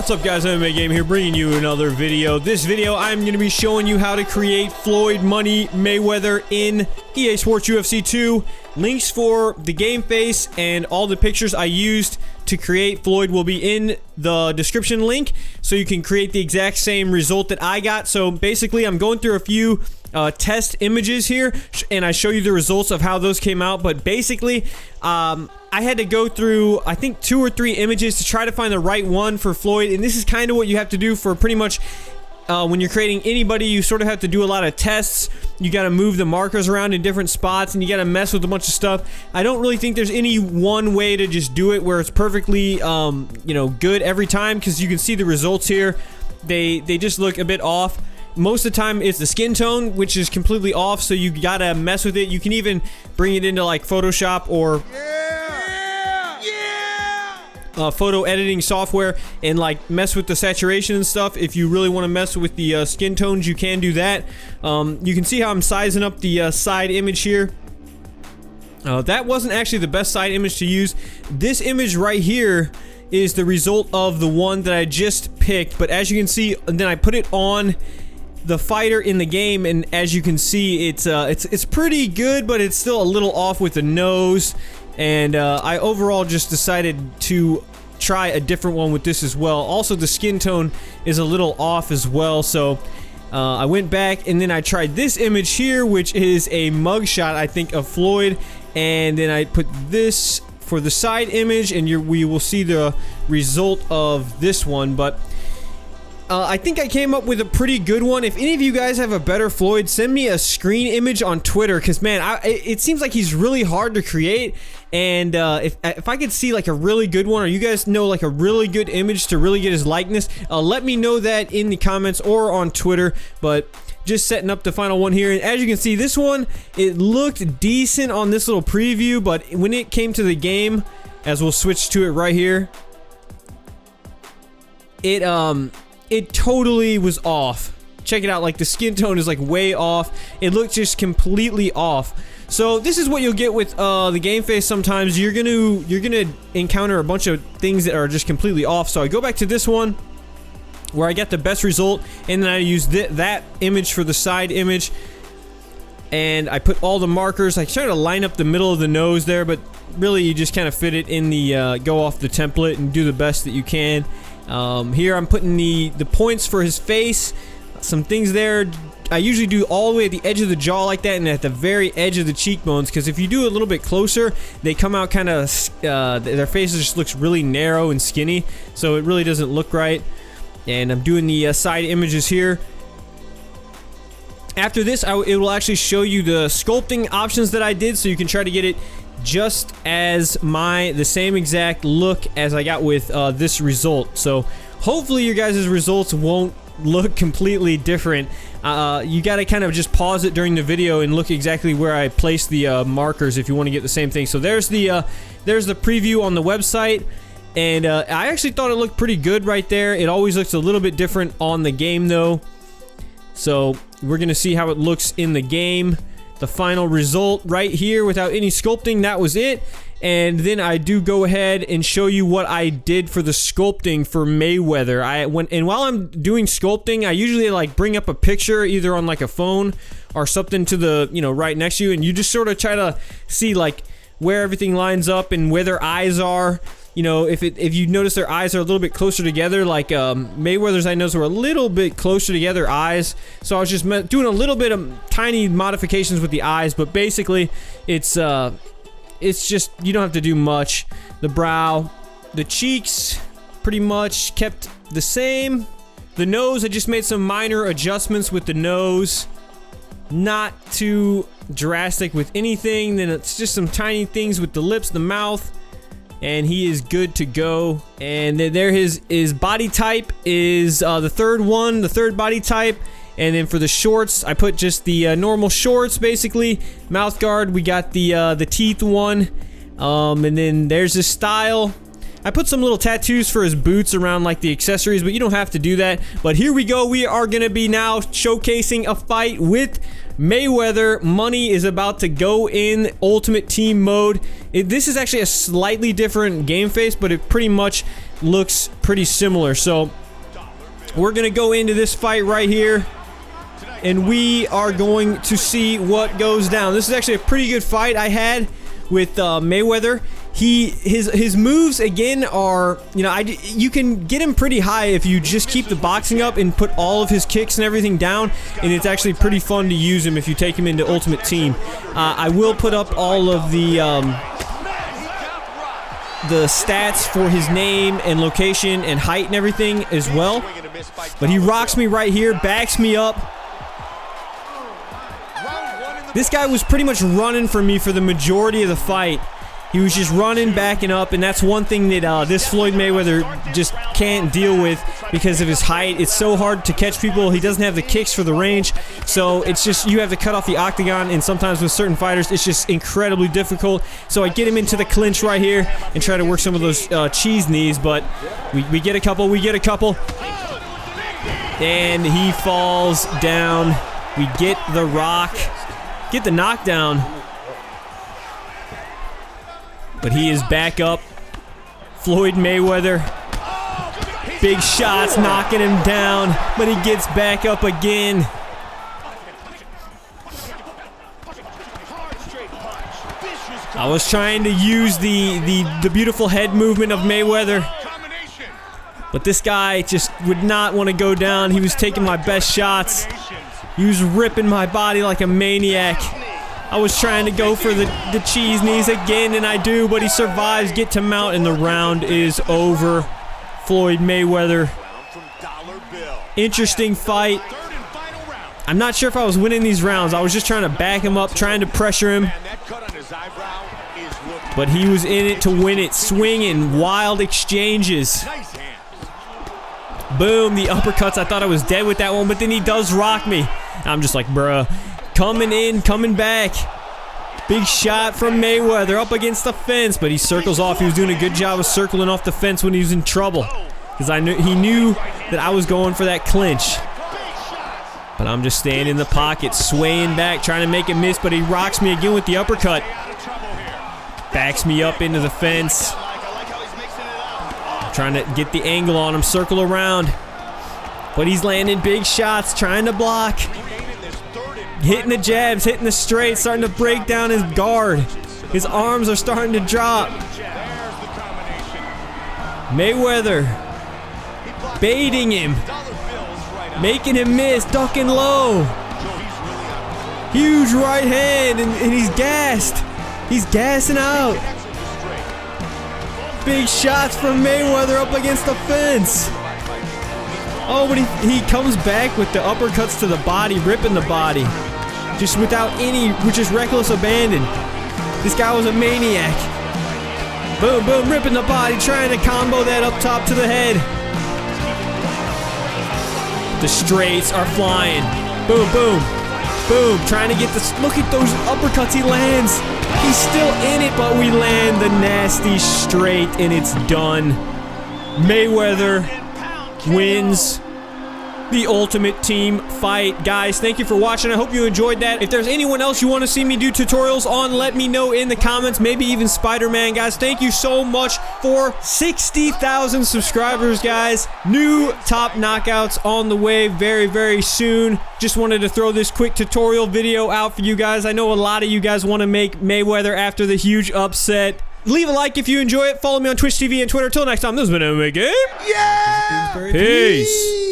What's up guys, MMA Game here bringing you another video. This video I'm going to be showing you how to create Floyd Money Mayweather in EA Sports UFC 2. Links for the game face and all the pictures I used to create Floyd will be in the description link, so you can create the exact same result that I got. So basically I'm going through a few test images here and I show you the results of how those came out, but basically I had to go through I think 2 or 3 images to try to find the right one for Floyd, and this is kind of what you have to do for pretty much when you're creating anybody. You sort of have to do a lot of tests. You got to move the markers around in different spots and you got to mess with a bunch of stuff. I don't really think there's any one way to just do it where it's perfectly you know, good every time, because you can see the results here. They just look a bit off. Most of the time it's the skin tone, which is completely off, so you gotta mess with it. You can even bring it into like Photoshop or photo editing software and like mess with the saturation and stuff. If you really want to mess with the skin tones, you can do that. You can see how I'm sizing up the side image here. That wasn't actually the best side image to use. This image right here is the result of the one that I just picked, but as you can see, then I put it on the fighter in the game, and as you can see, it's pretty good, but it's still a little off with the nose. And I overall just decided to try a different one with this as well. Also, the skin tone is a little off as well, so I went back and then I tried this image here, which is a mugshot, I think, of Floyd, and then I put this for the side image, and we will see the result of this one. But I think I came up with a pretty good one. If any of you guys have a better Floyd, send me a screen image on Twitter, because man, it seems like he's really hard to create. And if I could see like a really good one, or you guys know like a really good image to really get his likeness, let me know that in the comments or on Twitter. But just setting up the final one here, and as you can see, this one, it looked decent on this little preview, but when it came to the game, as we'll switch to it right here, it totally was off. Check it out, like the skin tone is like way off. It looked just completely off. So this is what you'll get with the game face. Sometimes you're gonna encounter a bunch of things that are just completely off. So I go back to this one where I get the best result, and then I use that image for the side image, and I put all the markers. I try to line up the middle of the nose there, but really you just kind of fit it in the go off the template and do the best that you can. Here I'm putting the points for his face, some things there. I usually do all the way at the edge of the jaw like that, and at the very edge of the cheekbones, because if you do a little bit closer, they come out kind of their faces just looks really narrow and skinny, so it really doesn't look right. And I'm doing the side images here. After this, it will actually show you the sculpting options that I did, so you can try to get it just as the same exact look as I got with this result. So hopefully your guys' results won't look completely different. You gotta kind of just pause it during the video and look exactly where I placed the markers if you want to get the same thing. So there's the preview on the website, and I actually thought it looked pretty good right there. It always looks a little bit different on the game though, so we're gonna see how it looks in the game. The final result right here without any sculpting, that was it. And then I do go ahead and show you what I did for the sculpting for Mayweather. And while I'm doing sculpting, I usually like bring up a picture either on like a phone or something to the, you know, right next to you, and you just sort of try to see like where everything lines up and where their eyes are. You know, if you notice their eyes are a little bit closer together, like Mayweather's I noticed were a little bit closer together eyes, so I was just doing a little bit of tiny modifications with the eyes, but basically it's just, you don't have to do much. The brow, the cheeks pretty much kept the same. The nose, I just made some minor adjustments with the nose, not too drastic with anything. Then it's just some tiny things with the lips, the mouth, and he is good to go. And then there his body type is the third body type. And then for the shorts, I put just the normal shorts, basically. Mouth guard, we got the teeth one. And then there's his style. I put some little tattoos for his boots around like the accessories, but you don't have to do that. But here we go. We are going to be now showcasing a fight with Mayweather. Money is about to go in Ultimate Team mode. This is actually a slightly different game face, but it pretty much looks pretty similar. So we're going to go into this fight right here, and we are going to see what goes down. This is actually a pretty good fight I had with Mayweather. His moves again are, you know, you can get him pretty high if you just keep the boxing up and put all of his kicks and everything down, and it's actually pretty fun to use him if you take him into Ultimate Team. I will put up all of the stats for his name and location and height and everything as well. But he rocks me right here, backs me up. This guy was pretty much running for me for the majority of the fight. He was just running, backing up, and that's one thing that this Floyd Mayweather just can't deal with because of his height. It's so hard to catch people. He doesn't have the kicks for the range, so it's just you have to cut off the octagon, and sometimes with certain fighters, it's just incredibly difficult. So I get him into the clinch right here and try to work some of those cheese knees, but we get a couple, and he falls down. We get the rock, get the knockdown. But he is back up. Floyd Mayweather. Big shots knocking him down, but he gets back up again. I was trying to use the beautiful head movement of Mayweather, but this guy just would not want to go down. He was taking my best shots. He was ripping my body like a maniac. I was trying to go for the cheese knees again, and I do, but he survives, get to mount, and the round is over. Floyd Mayweather. Interesting fight. I'm not sure if I was winning these rounds. I was just trying to back him up, trying to pressure him. But he was in it to win it, swinging, wild exchanges. Boom, the uppercuts. I thought I was dead with that one, but then he does rock me. I'm just like, bruh. Coming in, coming back. Big shot from Mayweather up against the fence, but he circles off. He was doing a good job of circling off the fence when he was in trouble, because he knew that I was going for that clinch. But I'm just staying in the pocket, swaying back, trying to make it miss, but he rocks me again with the uppercut. Backs me up into the fence. Trying to get the angle on him, circle around. But he's landing big shots, trying to block. Hitting the jabs, hitting the straights, starting to break down his guard. His arms are starting to drop. Mayweather baiting him, making him miss, ducking low. Huge right hand, and he's gassed. He's gassing out. Big shots from Mayweather up against the fence. Oh, but he comes back with the uppercuts to the body, ripping the body. Just without any, just reckless abandon. This guy was a maniac. Boom, boom, ripping the body, trying to combo that up top to the head. The straights are flying. Boom, boom, boom, trying to get this. Look at those uppercuts he lands. He's still in it, but we land the nasty straight, and it's done. Mayweather wins the Ultimate Team fight. Guys, thank you for watching. I hope you enjoyed that. If there's anyone else you want to see me do tutorials on, let me know in the comments. Maybe even Spider-Man. Guys, thank you so much for 60,000 subscribers, guys. New top knockouts on the way very, very soon. Just wanted to throw this quick tutorial video out for you guys. I know a lot of you guys want to make Mayweather after the huge upset. Leave a like if you enjoy it. Follow me on Twitch TV and Twitter. Till next time, this has been MMA Game. Yeah! Peace.